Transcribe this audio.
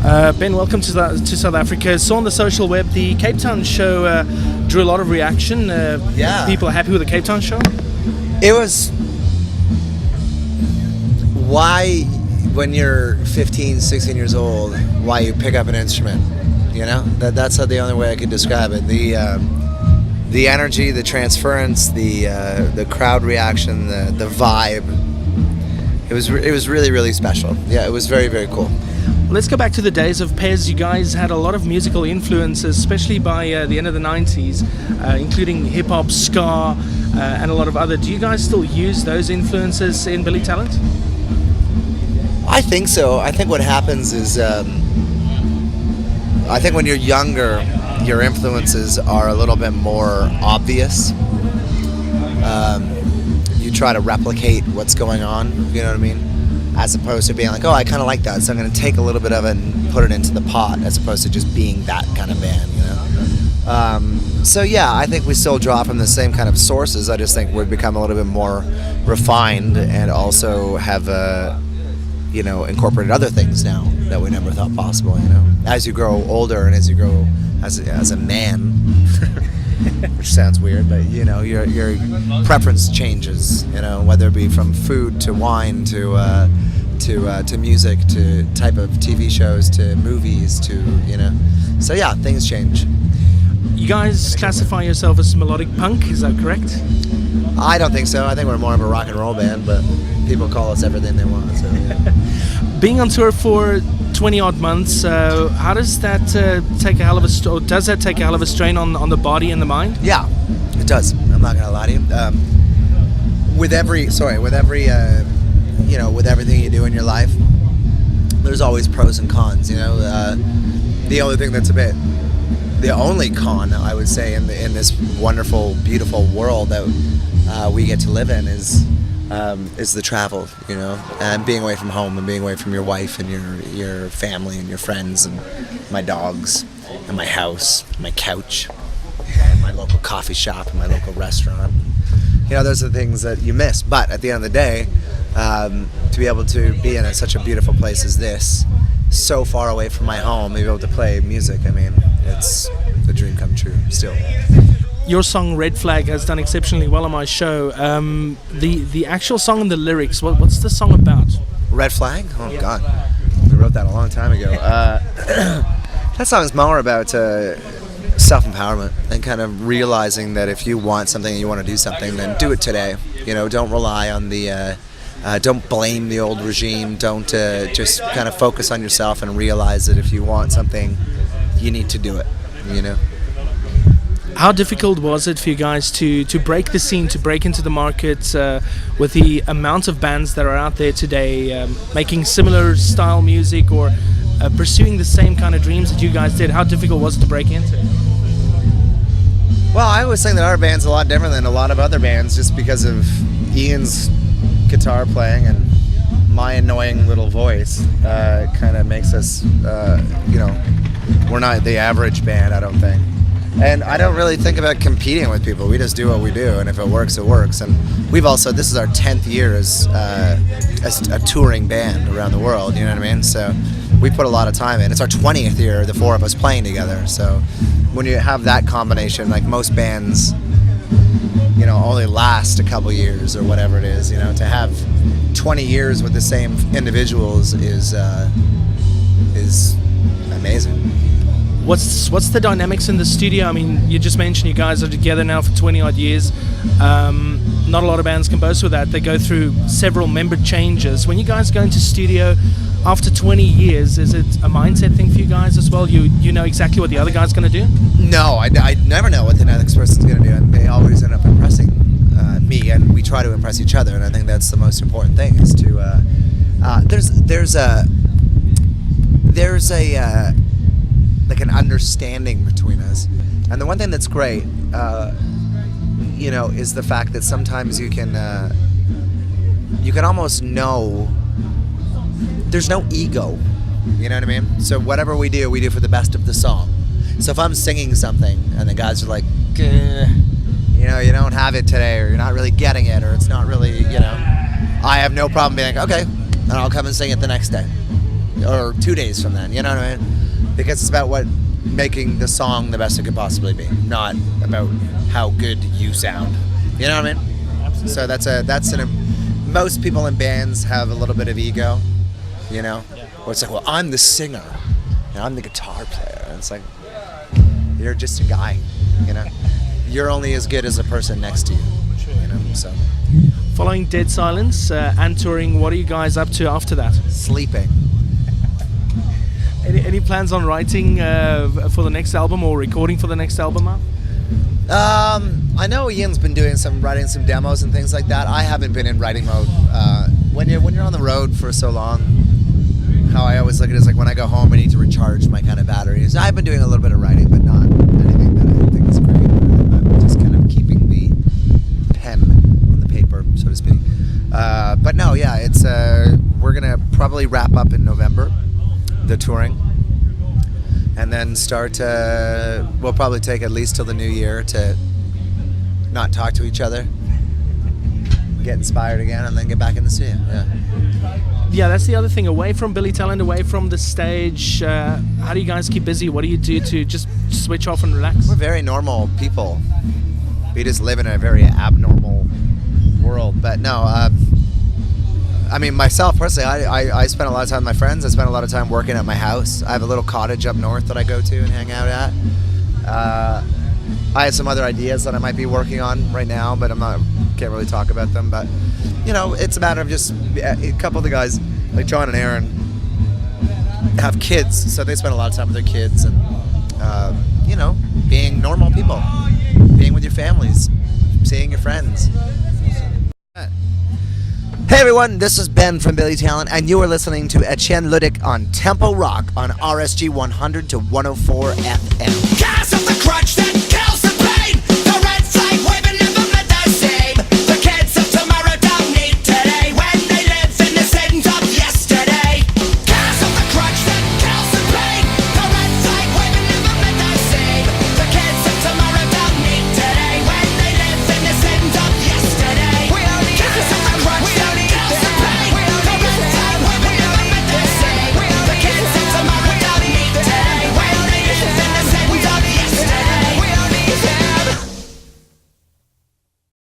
Ben, welcome to South Africa. Saw on the social web the Cape Town show drew a lot of reaction. Yeah. People are happy with the Cape Town show? It was why, when you're 15, 16 years old, why you pick up an instrument. You know, that's the only way I could describe it. The energy, the transference, the crowd reaction, the vibe. It was really, really special. Yeah, it was very, very cool. Let's go back to the days of Pez. You guys had a lot of musical influences, especially by the end of the 90s, including hip-hop, ska, and a lot of other. Do you guys still use those influences in Billy Talent? I think so. I think what happens is, I think when you're younger, your influences are a little bit more obvious. You try to replicate what's going on, you know what I mean? As opposed to being like, oh, I kind of like that, so I'm going to take a little bit of it and put it into the pot, as opposed to just being that kind of band, you know? So yeah, I think we still draw from the same kind of sources. I just think we've become a little bit more refined and also have, incorporated other things now that we never thought possible, you know? As you grow older and as you grow as a man, which sounds weird, but you know, your preference changes, you know, whether it be from food to wine to music to type of TV shows to movies to, you know. So yeah, things change. You guys classify yourself as melodic punk, is that correct? I don't think so. I think we're more of a rock and roll band, but people call us everything they want, so yeah. Being on tour for 20 odd months, how does that take a hell of a strain on the body and the mind? Yeah, it does. I'm not gonna lie to you. With everything you do in your life, there's always pros and cons, you know. The only con, I would say, in this wonderful, beautiful world that we get to live in is the travel, you know, and being away from home and being away from your wife and your family and your friends and my dogs and my house, my couch, and my local coffee shop and my local restaurant. You know, those are the things that you miss. But at the end of the day, to be able to be in such a beautiful place as this, so far away from my home, be able to play music, I mean, it's a dream come true still. Your song Red Flag has done exceptionally well on my show. The actual song and the lyrics, what's the song about? Red Flag? Oh, yeah. God. We wrote that a long time ago. That song is more about self-empowerment and kind of realizing that if you want something and you want to do something, then do it today. You know, don't rely on don't blame the old regime. Don't just kind of focus on yourself and realize that if you want something, you need to do it, you know? How difficult was it for you guys to break the scene, to break into the market with the amount of bands that are out there today making similar style music or pursuing the same kind of dreams that you guys did? How difficult was it to break into? Well, I always think that our band's a lot different than a lot of other bands just because of Ian's guitar playing and my annoying little voice kind of makes us, we're not the average band, I don't think. And I don't really think about competing with people. We just do what we do, and if it works, it works. And this is our 10th year as a touring band around the world, you know what I mean? So we put a lot of time in. It's our 20th year, the four of us playing together. So when you have that combination, like most bands, you know, only last a couple years or whatever it is, you know, to have 20 years with the same individuals is amazing. What's the dynamics in the studio? I mean, you just mentioned you guys are together now for 20 odd years. Not a lot of bands can boast with that. They go through several member changes. When you guys go into studio after 20 years, is it a mindset thing for you guys as well? You know exactly what the other guy's going to do? No, I never know what the next person's going to do, and they always end up impressing me, and we try to impress each other, and I think that's the most important thing is to there's like an understanding between us. And the one thing that's great, is the fact that sometimes you can almost know there's no ego, you know what I mean? So whatever we do for the best of the song. So if I'm singing something and the guys are like, you don't have it today, or you're not really getting it, or it's not really, I have no problem being like, okay, and I'll come and sing it the next day. or 2 days from then. You know what I mean? Because it's about making the song the best it could possibly be, not about how good you sound. You know what I mean? Absolutely. So most people in bands have a little bit of ego, you know? Yeah. Where it's like, well, I'm the singer, and I'm the guitar player. And it's like, you're just a guy, you know? You're only as good as the person next to you, you know? So, Following Dead Silence and touring, what are you guys up to after that? sleeping. Any plans on writing for the next album or recording for the next album, Mark? I know Ian's been writing some demos and things like that. I haven't been in writing mode. When you're on the road for so long, how I always look at it is like when I go home, I need to recharge my kind of batteries. I've been doing a little bit of writing, but not anything that I think is great. I'm just kind of keeping the pen on the paper, so to speak. But no, yeah, it's we're gonna probably wrap up in November, the touring. And then we'll probably take at least till the new year to not talk to each other, get inspired again, and then get back in the studio. Yeah, that's the other thing. Away from Billy Talent, away from the stage, how do you guys keep busy? What do you do to just switch off and relax? We're very normal people. We just live in a very abnormal world. But no, I mean, myself personally, I spend a lot of time with my friends. I spend a lot of time working at my house. I have a little cottage up north that I go to and hang out at. I have some other ideas that I might be working on right now, but can't really talk about them. But, you know, it's a matter of just a couple of the guys, like John and Aaron, have kids, so they spend a lot of time with their kids and, you know, being normal people, being with your families, seeing your friends. Hey everyone, this is Ben from Billy Talent, and you are listening to Ettienne Ludick on Tempo Rock on RSG 100 to 104 FM. Gas of the crowd.